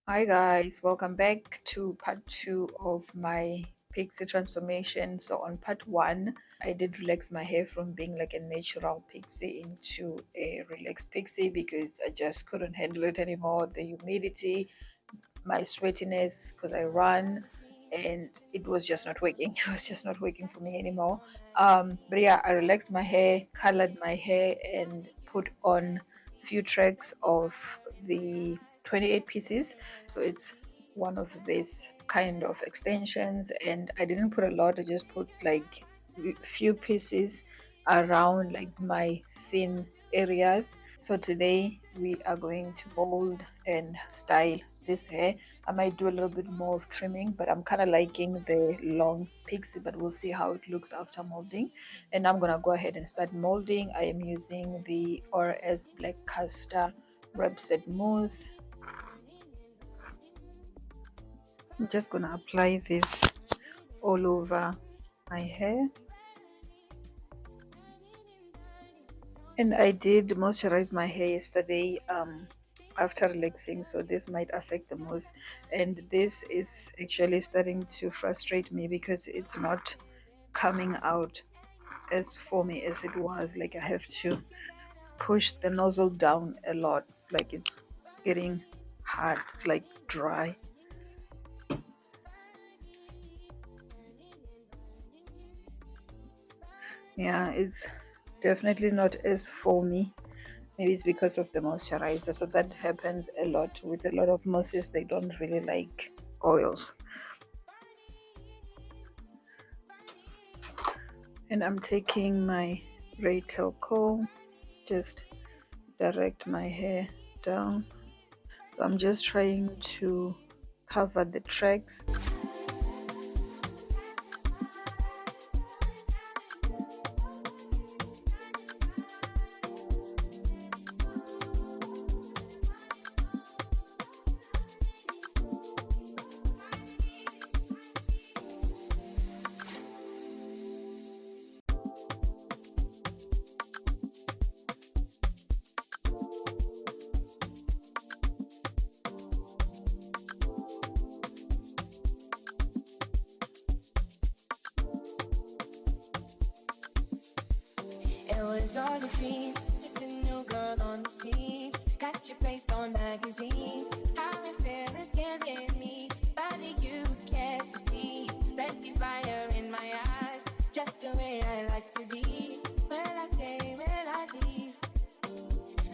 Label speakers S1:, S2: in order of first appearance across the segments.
S1: Hi guys, welcome back to part 2 of my pixie transformation. So on part 1, I did relax my hair from being like a natural pixie into a relaxed pixie because I just couldn't handle it anymore. The humidity, my sweatiness because I run, and it was just not working. It was just not working for me anymore. But yeah, I relaxed my hair, colored my hair, and put on few tracks of the 28 pieces. So it's one of these kind of extensions, and I didn't put a lot. I just put like few pieces around like my thin areas. So today we are going to mold and style this hair. I might do a little bit more of trimming, but I'm kind of liking the long pixie, but we'll see how it looks after molding. And I'm gonna go ahead and start molding. I am using the RS Black Castor Rep Mousse. So I'm just gonna apply this all over my hair. And I did moisturize my hair yesterday after relaxing, so this might affect the most. And this is actually starting to frustrate me because it's not coming out as foamy as it was. Like I have to push the nozzle down a lot, like it's getting hard, it's like dry. Yeah, it's definitely not as foamy. Maybe it's because of the moisturizer. So that happens a lot with a lot of mousses. They don't really like oils. And I'm taking my ray tail comb, just direct my hair down. So I'm just trying to cover the tracks.
S2: It was all a dream, just a new girl on the scene. Got your face on magazines. How it feels is killing me. Body you care to see. Plenty fire in my eyes, just the way I like to be. Will I stay, will I leave?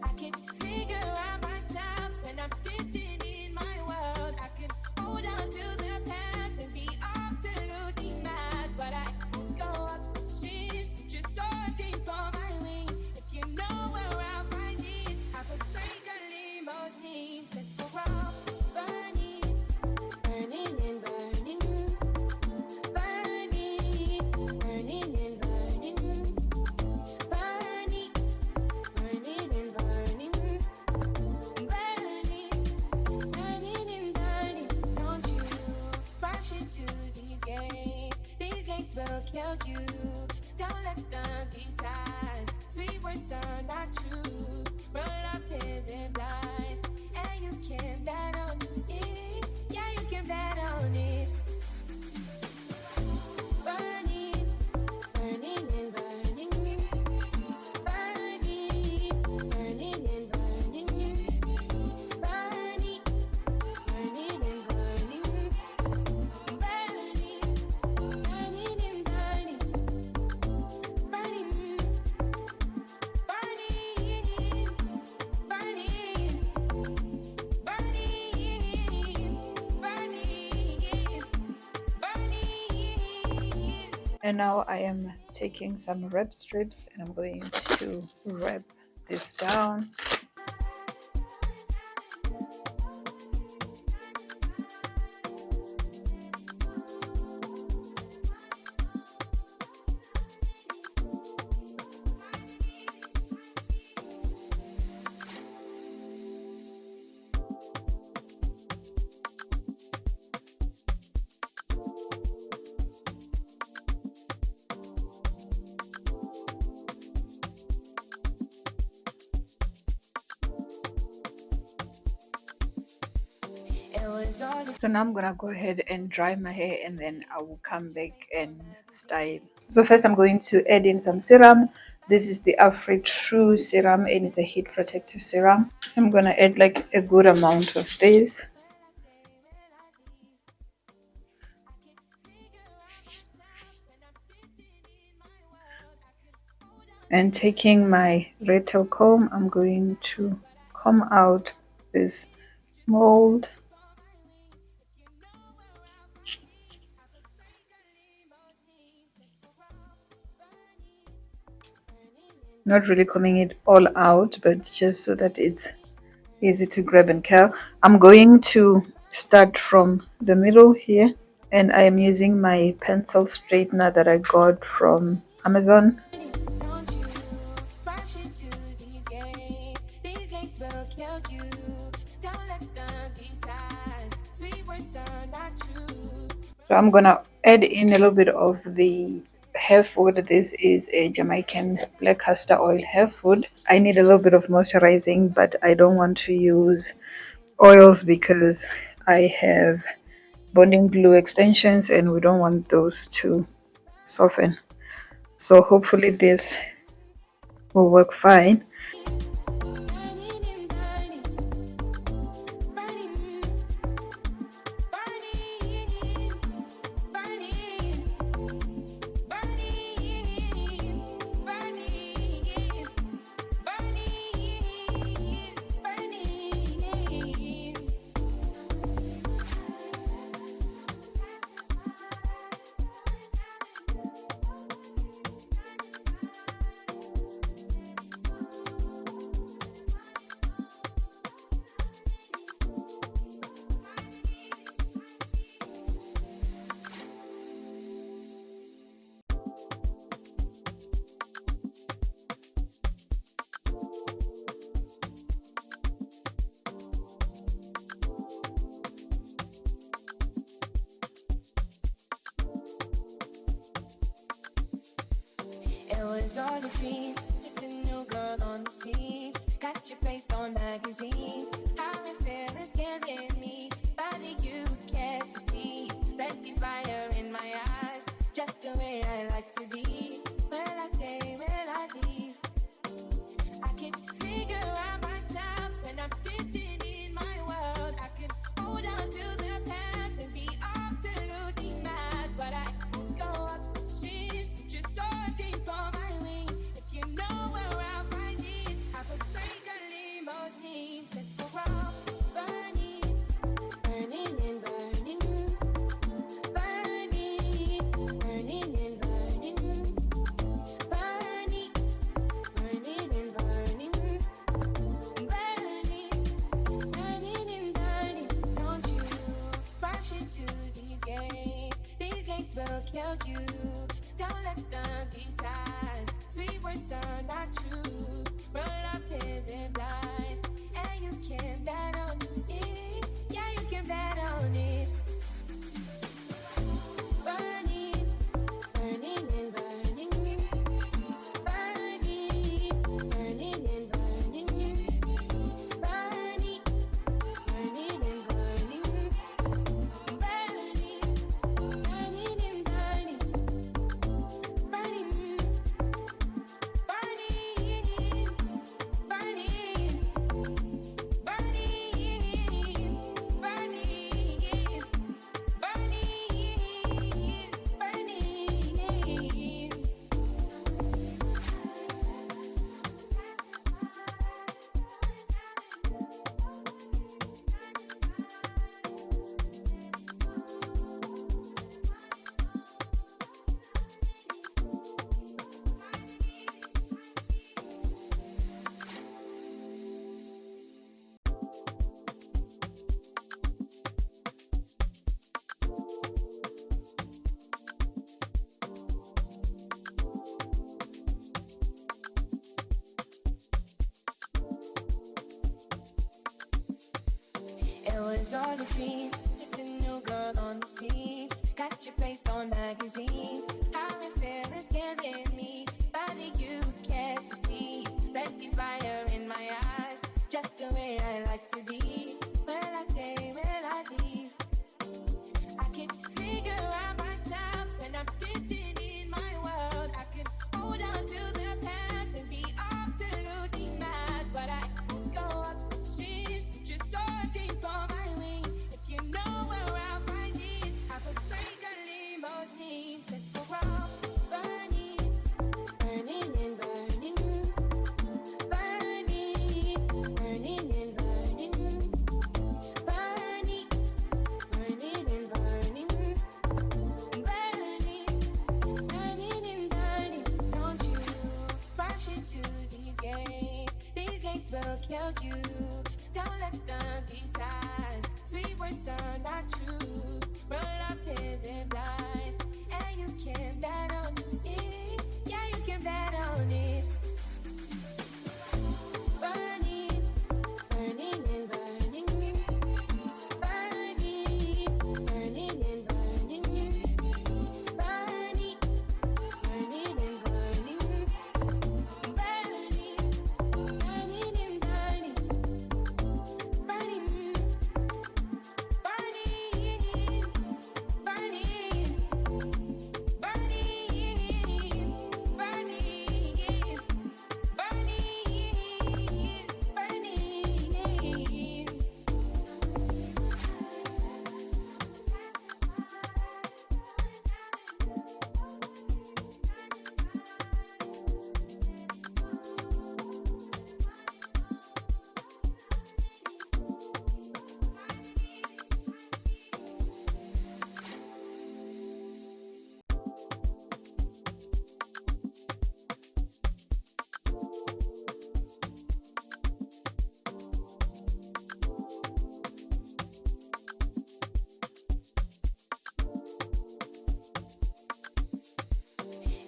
S2: I can figure out myself when I'm distant in my world. I can hold on to the past and be absolutely mad, but I go up the streets just searching for my wings. If you know where I'll find it, I could take a limousine just for all burning, burning and burning, burning, burning and burning, burning, burning and burning, burning, burning and burning. Don't you rush into these gates. These gates will kill you. Don't let them decide. Sweet words are not true. Real love isn't blind. And you can bet on it. Yeah, you can bet on it. Burning, burning and burning. Burning, burning and burning. Burning, burning and burning. Burning, burning and burning. Burning, burning, burning, burning.
S1: And now I am taking some wrap strips and I'm going to wrap this down. So now I'm gonna go ahead and dry my hair, and then I will come back and style. So first I'm going to add in some serum. This is the Afri True serum, and it's a heat protective serum. I'm gonna add like a good amount of this. And taking my red tail comb, I'm going to comb out this mold. Not really combing it all out, but just so that it's easy to grab and curl. I'm going to start from the middle here, and I am using my pencil straightener that I got from Amazon. So I'm gonna add in a little bit of the hair food. This is a Jamaican black castor oil hair food. I need a little bit of moisturizing, but I don't want to use oils because I have bonding glue extensions and we don't want those to soften. So hopefully this will work fine.
S2: It was all a dream, just a new girl on the scene. Got your face on magazines. How it feel is killing me. Body you care to see. Plenty fire in my eyes, just the way I like to be. Will I stay, will I leave? I can figure out myself when I'm distant in my world. I can hold on to the past and be absolutely mad, but I go up the streets just searching for my wings. If you know where I'll find it, I could take a limousine just for all burning, burning and burning, burning, burning and burning, burning, burning and burning, burning, burning and burning. Don't you rush into these gates? These gates will kill you. Don't let them decide. Sweet words are not true. Real love isn't blind, and you can bet on it. Yeah, you can bet on it. Burning, burning and burning, burning, burning and burning, burning, burning and burning, burning, burning and burning, burning, burning, It was all a dream, just a new girl on the scene. Got your face on magazines. How it feel is killing me. Body you care to see. Plenty fire in my eyes, just the way I like to be. Will I stay, will I leave? kill you. Don't let them decide. Sweet words are not true. Real love isn't blind, and you can bet on it. Yeah, you can bet on it. Burning, burning and burning, burning, burning and burning, burning, burning and burning, burning, burning and burning, burning,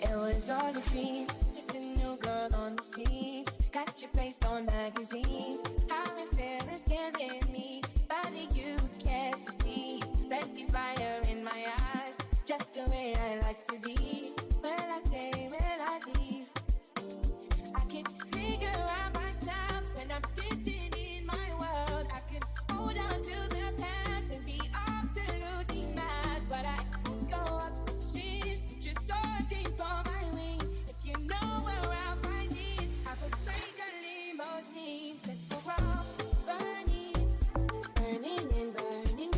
S2: It was all a dream, just a new girl on the scene. Got your face on magazines. How it feel is killing me. Body you care to see. Plenty fire in my eyes, just the way I like to be. Will I stay, will I leave? I can figure out myself when I'm distant in my world. I can hold on to the past and be absolutely mad, but I go up the streets just searching for my wings. If you know where I'll find it, I could take a limousine just for all. Burning, burning and burning,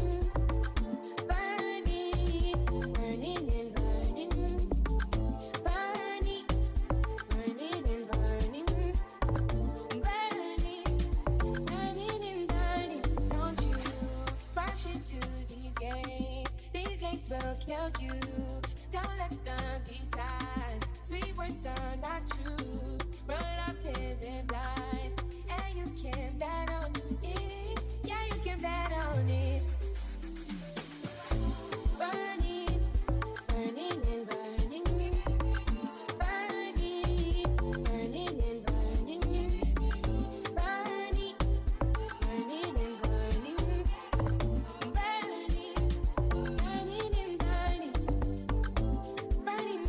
S2: burning, burning and burning, burning, burning and burning, burning, burning and burning. Don't you rush into these gates? These gates will kill you. Don't let them decide. Sweet words are not true. Real love isn't blind, and you can bet on it. Yeah, you can bet on it. Burning, burning and burning, burning, burning and burning, burning, burning and burning, burning, burning and burning, burning,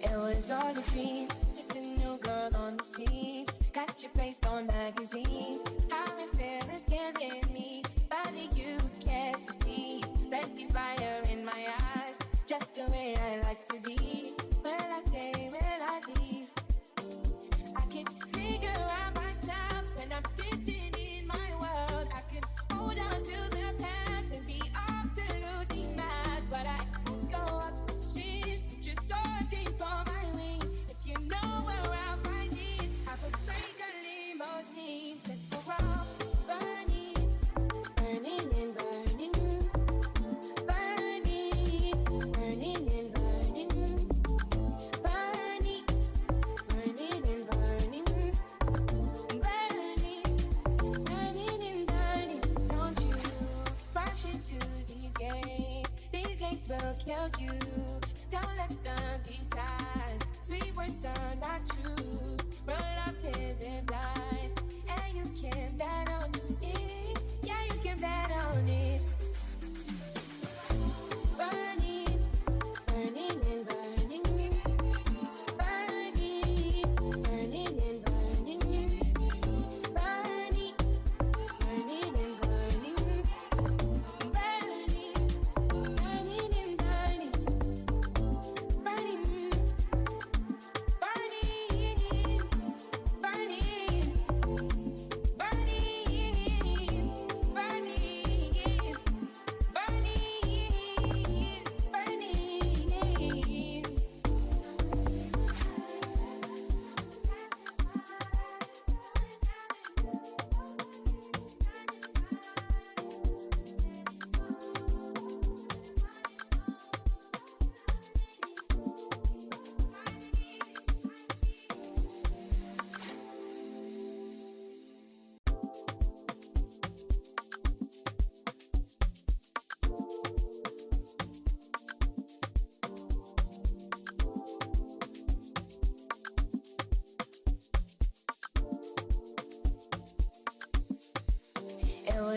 S2: It was all a dream, just a new girl on the scene. Got your face on magazines. How it feel is killing me. Body you care to see. Plenty fire in my eyes, just the way I like to be. Will I stay, will I leave? I can figure out myself when I'm distant in my world. I can hold on to the past and be absolutely mad, but I go up the streets just searching for my wings. If you know where I'll find it, I could take a limousine just for all. Burning, burning and burning, burning, burning and burning, burning, burning and burning, burning, burning and burning. Don't you rush into these gates? These gates will kill you. Don't let them decide. Sweet words are not true. Real love isn't blind, and you can bet on it. Yeah, you can bet on it. Burning, burning and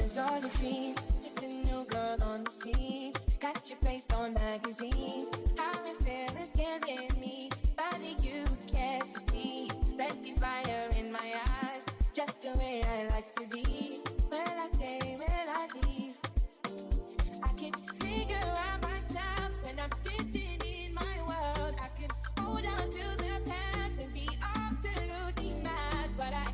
S2: is all a dream. Just a new girl on the scene. Got your face on magazines. How it feel is killing me. Body you care to see. Plenty fire in my eyes. Just the way I like to be. Will I stay? Will I leave? I can figure out myself when I'm distant in my world. I can hold on to the past and be absolutely mad, but I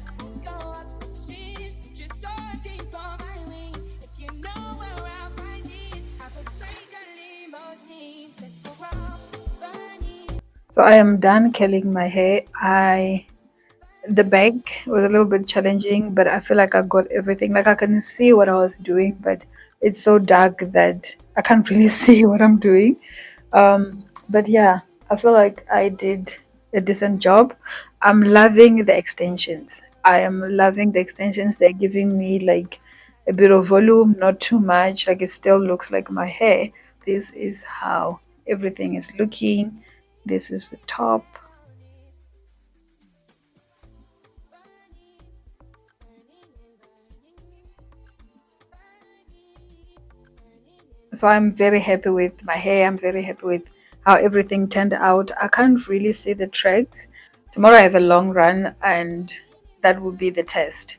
S2: go up the streets just searching for my wings. If you know where I'll find it, I would take a limousine just for all burning.
S1: So I am done curling my hair. The back was a little bit challenging, but I feel like I got everything. Like I can see what I was doing, but it's so dark that I can't really see what I'm doing. But yeah, I feel like I did a decent job. I'm loving the extensions. I am loving the extensions. They're giving me like a bit of volume, not too much. Like it still looks like my hair. This is how everything is looking. This is the top. So I'm very happy with my hair. I'm very happy with how everything turned out. I can't really see the tracks. Tomorrow I have a long run and that will be the test.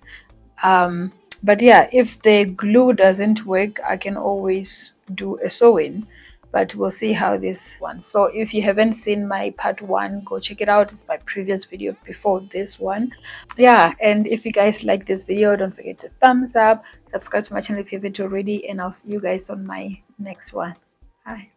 S1: But yeah, if the glue doesn't work, I can always do a sew-in, but we'll see how this one. So if you haven't seen my part 1, go check it out. It's my previous video before this one. Yeah, and if you guys like this video, don't forget to thumbs up, subscribe to my channel if you haven't already, and I'll see you guys on my next one. Bye.